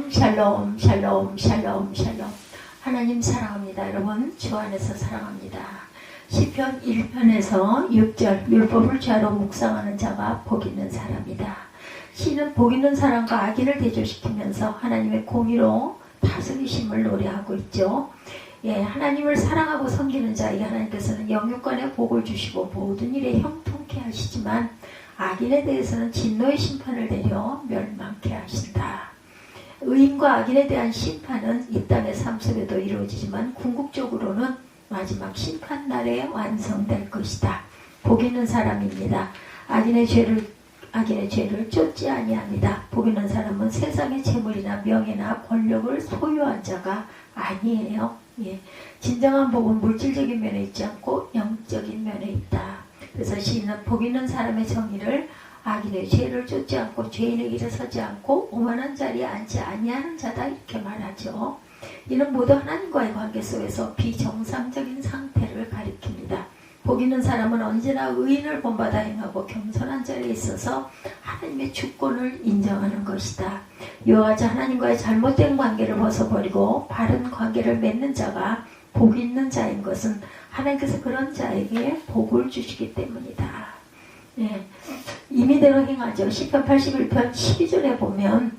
샬롬 샬롬 샬롬 샬롬 샬롬. 하나님 사랑합니다. 여러분 주 안에서 사랑합니다. 시편 1편에서 6절 율법을 죄로 묵상하는 자가 복 있는 사람이다. 시는 복 있는 사람과 악인을 대조시키면서 하나님의 공의로 다스리심을 노래하고 있죠. 예, 하나님을 사랑하고 섬기는 자에게 하나님께서는 영육간에 복을 주시고 모든 일에 형통케 하시지만 악인에 대해서는 진노의 심판을 내려 멸망케 하신다. 의인과 악인에 대한 심판은 이 땅의 삶 속에도 이루어지지만 궁극적으로는 마지막 심판날에 완성될 것이다. 복 있는 사람입니다. 악인의 죄를 쫓지 아니합니다. 복 있는 사람은 세상의 재물이나 명예나 권력을 소유한 자가 아니에요. 예. 진정한 복은 물질적인 면에 있지 않고 영적인 면에 있다. 그래서 시인은 복 있는 사람의 정의를 악인의 죄를 쫓지 않고 죄인의 길에 서지 않고 오만한 자리에 앉지 아니하는 자다 이렇게 말하죠. 이는 모두 하나님과의 관계 속에서 비정상적인 상태를 가리킵니다. 복 있는 사람은 언제나 의인을 본받아 행하고 겸손한 자리에 있어서 하나님의 주권을 인정하는 것이다. 이와 같이 하나님과의 잘못된 관계를 벗어버리고 바른 관계를 맺는 자가 복 있는 자인 것은 하나님께서 그런 자에게 복을 주시기 때문이다. 네, 임의대로 행하죠. 시편 81편 12절에 보면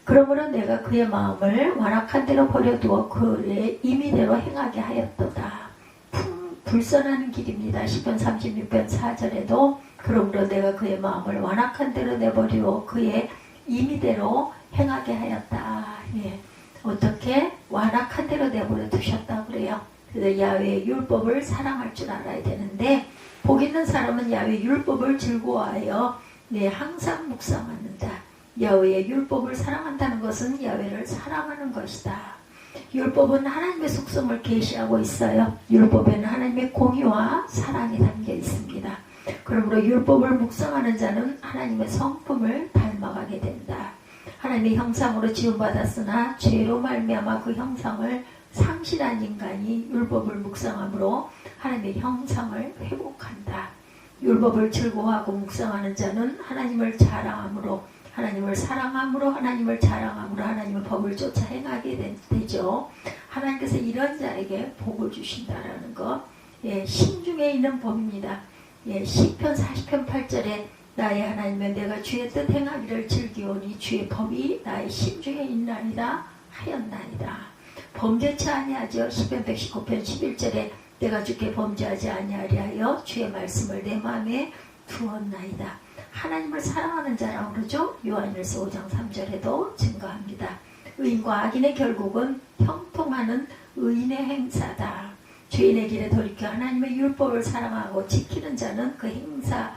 그러므로 내가 그의 마음을 완악한 대로 버려두어 그의 임의대로 행하게 하였도다. 불선하는 길입니다. 시편 36편 4절에도 그러므로 내가 그의 마음을 완악한 대로 내버리고 그의 임의대로 행하게 하였다. 예. 어떻게? 완악한 대로 내버려 두셨다고 그래요. 그래서 야훼의 율법을 사랑할 줄 알아야 되는데 복 있는 사람은 야훼의 율법을 즐거워하여 항상 묵상하는다. 야훼의 율법을 사랑한다는 것은 야훼를 사랑하는 것이다. 율법은 하나님의 속성을 계시하고 있어요. 율법에는 하나님의 공의와 사랑이 담겨 있습니다. 그러므로 율법을 묵상하는 자는 하나님의 성품을 닮아가게 된다. 하나님의 형상으로 지음받았으나 죄로 말미암아 그 형상을 상실한 인간이 율법을 묵상함으로 하나님의 형상을 회복한다. 율법을 즐거워하고 묵상하는 자는 하나님을 자랑함으로 하나님을 사랑함으로 하나님을 자랑함으로 하나님의 법을 쫓아 행하게 되죠. 하나님께서 이런 자에게 복을 주신다라는 것. 예, 심중에 있는 법입니다. 예, 시편 40편 8절에 나의 하나님은 내가 주의 뜻 행하기를 즐기오니 주의 법이 나의 심중에 있나이다 하였나이다. 범죄치 아니하죠. 시편 119편 11절에 내가 주께 범죄하지 아니하리 하여 주의 말씀을 내 마음에 두었나이다. 하나님을 사랑하는 자라고 그러죠. 요한일서 5장 3절에도 증거합니다. 의인과 악인의 결국은 형통하는 의인의 행사다. 죄인의 길에 돌이켜 하나님의 율법을 사랑하고 지키는 자는 그 행사가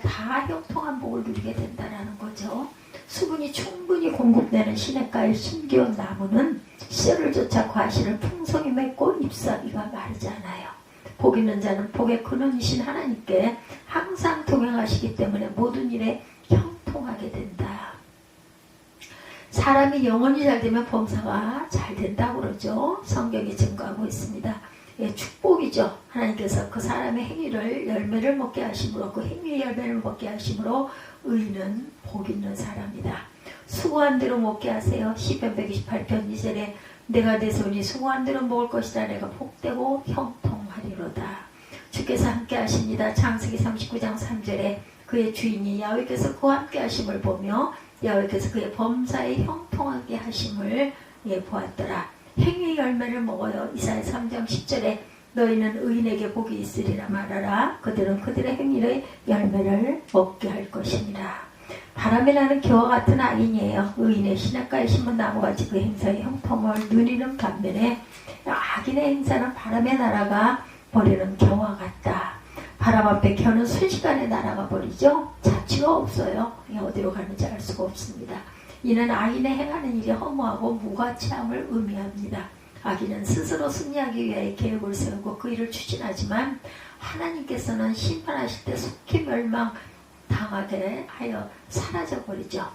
다 형통한 복을 누리게 된다는 거죠. 수분이 충분히 공급되는 시냇가에 숨겨온 나무는 씨를 쫓아 과실을 풍성히 맺고 잎사귀가 마르지 않아요. 복 있는 자는 복의 근원이신 하나님께 항상 동행하시기 때문에 모든 일에 형통하게 된다. 사람이 영혼이 잘 되면 범사가 잘 된다고 그러죠. 성경이 증거하고 있습니다. 예, 축복이죠. 하나님께서 그 사람의 행위를 열매를 먹게 하심으로 그 행위의 열매를 먹게 하심으로 의인은 복 있는 사람이다. 수고한 대로 먹게 하세요. 시편 128편 2절에 내가 내 손이 수고한 대로 먹을 것이다. 내가 복되고 형통하리로다. 주께서 함께 하십니다. 창세기 39장 3절에 그의 주인이 야훼께서 그와 함께 하심을 보며 야훼께서 그의 범사에 형통하게 하심을 보았더라. 행위의 열매를 먹어요. 이사야 3장 10절에 너희는 의인에게 복이 있으리라 말하라. 그들은 그들의 행위의 열매를 먹게 할 것이니라. 바람에 나는 겨와 같은 악인이에요. 의인의 시냇가에 심은 나무같이 그 행사의 형통을 누리는 반면에 악인의 행사는 바람에 날아가 버리는 겨와 같다. 바람 앞에 겨는 순식간에 날아가 버리죠. 자취가 없어요. 어디로 가는지 알 수가 없습니다. 이는 악인의 행하는 일이 허무하고 무가치함을 의미합니다. 악인은 스스로 승리하기 위해 계획을 세우고 그 일을 추진하지만 하나님께서는 심판하실 때 속히 멸망당하게 하여 사라져버리죠.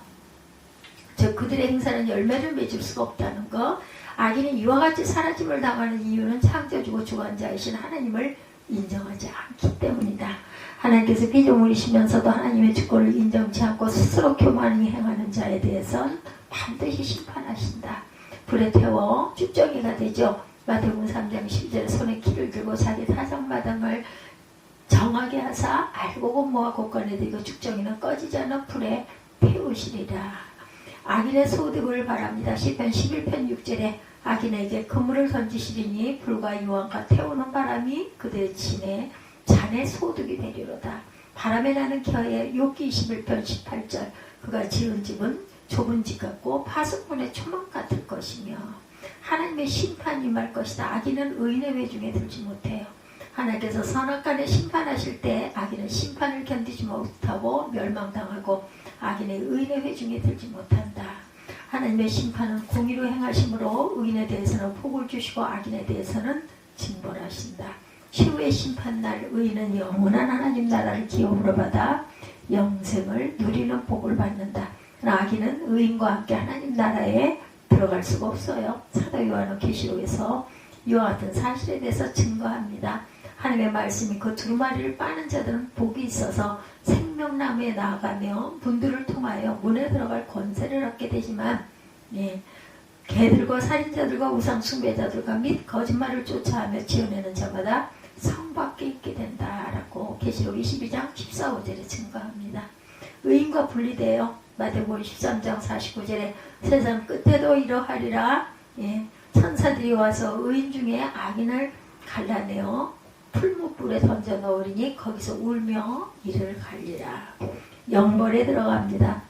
즉 그들의 행사는 열매를 맺을 수가 없다는 것. 악인이 이와 같이 사라짐을 당하는 이유는 창조주고 주관자이신 하나님을 인정하지 않기 때문이다. 하나님께서 피조물이시면서도 하나님의 주권을 인정치 않고 스스로 교만히 행하는 자에 대해서는 반드시 심판하신다. 불에 태워 쭉정이가 되죠. 마태복음 3장 10절에 손에 키를 들고 자기 사정마당을 정하게 하사 알고 공모와 곳간에 들고 쭉정이는 꺼지지 않은 불에 태우시리라. 악인의 소득을 바랍니다. 시편 11편 6절에 악인에게 그물을 던지시리니 불과 유황과 태우는 바람이 그들의 진에 잔의 소득이 되리로다. 바람에 나는 겨에 욥기 21편 18절 그가 지은 집은 좁은 집 같고 파수꾼의 초막 같을 것이며 하나님의 심판이 임할 것이다. 악인은 의인의 회중에 들지 못해요. 하나님께서 선악간에 심판하실 때 악인은 심판을 견디지 못하고 멸망당하고 악인의 의인의 회중에 들지 못한다. 하나님의 심판은 공의로 행하심으로 의인에 대해서는 복을 주시고 악인에 대해서는 징벌하신다. 최후의 심판날 의인은 영원한 하나님 나라를 기업으로 받아 영생을 누리는 복을 받는다. 악인은 의인과 함께 하나님 나라에 들어갈 수가 없어요. 사도 요한은 계시록에서 이와 같은 사실에 대해서 증거합니다. 하나님의 말씀이 그 두루마리를 빠는 자들은 복이 있어서 생명나무에 나아가며 문들을 통하여 문에 들어갈 권세를 얻게 되지만 개들과 살인자들과 우상 숭배자들과 및 거짓말을 쫓아하며 지어내는 자마다 성 밖에 있게 된다라고 계시록 22장 14, 5절에 증거합니다. 의인과 분리되어 마태복음 13장 49절에 세상 끝에도 이러하리라. 천사들이 와서 의인 중에 악인을 갈라내어 풀무불에 던져 넣으리니 거기서 울며 이를 갈리라. 영벌에 들어갑니다.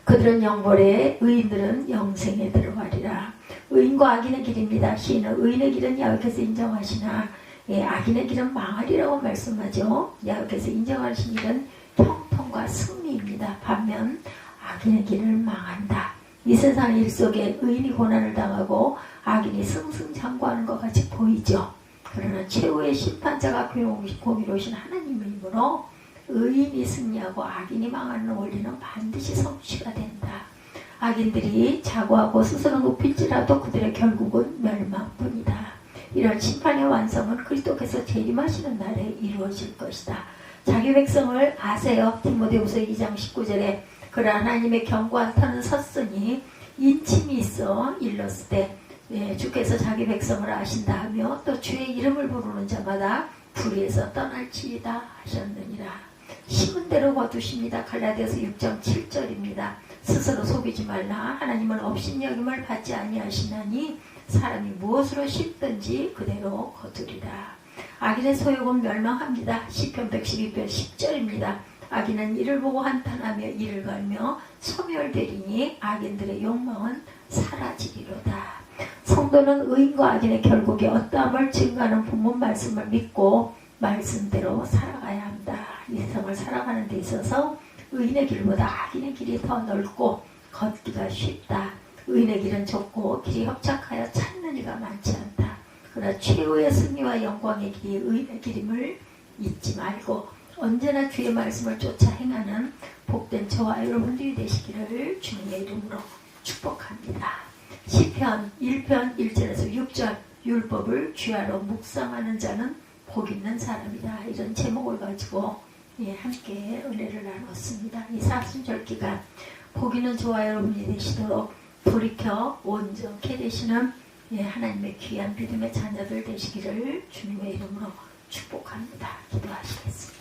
그들은 영벌에 의인들은 영생에 들어가리라. 의인과 악인의 길입니다. 시인은 의인의 길은 야훼께서 인정하시나 악인의 길은 망하리라고 말씀하죠. 야훼께서 인정하신 길은 형통과 승리입니다. 반면 악인의 길을 망한다. 이 세상 일 속에 의인이 고난을 당하고 악인이 승승장구하는 것 같이 보이죠. 그러나 최후의 심판자가 공의로우신 하나님이므로 의인이 승리하고 악인이 망하는 원리는 반드시 성취가 된다. 악인들이 자고하고 스스로 높일지라도 그들의 결국은 멸망뿐이다. 이런 심판의 완성은 그리스도께서 재림하시는 날에 이루어질 것이다. 자기 백성을 아세요. 디모데후서 2장 19절에 그러나 하나님의 견고한 터는 섰으니 인침이 있어 일렀을 때 주께서 자기 백성을 아신다 하며 또 주의 이름을 부르는 자마다 불의에서 떠날지이다 하셨느니라. 심은 대로 거두십니다. 갈라디아서 6장 7절입니다. 스스로 속이지 말라. 하나님은 업신여김을 받지 아니하시나니 사람이 무엇으로 심든지 그대로 거두리라. 악인의 소욕은 멸망합니다. 시편 112편 10절입니다. 악인은 이를 보고 한탄하며 이를 갈며 소멸되리니 악인들의 욕망은 사라지리로다. 성도는 의인과 악인의 결국에 어떠함을 증거하는 본문 말씀을 믿고 말씀대로 살아가야 한다. 이 세상을 살아가는 데 있어서 의인의 길보다 악인의 길이 더 넓고 걷기가 쉽다. 의인의 길은 좁고 길이 협착하여 찾는 이가 많지 않다. 그러나 최후의 승리와 영광의 길이 의인의 길임을 잊지 말고 언제나 주의 말씀을 쫓아 행하는 복된 저와 여러분들이 되시기를 주님의 이름으로 축복합니다. 시편 1편 1절에서 6절 율법을 주야로 묵상하는 자는 복 있는 사람이다. 이런 제목을 가지고 함께 은혜를 나눴습니다. 이 사순절 기간 복 있는 저와 여러분이 되시도록 돌이켜 온전케 되시는 하나님의 귀한 믿음의 자녀들 되시기를 주님의 이름으로 축복합니다. 기도하시겠습니다.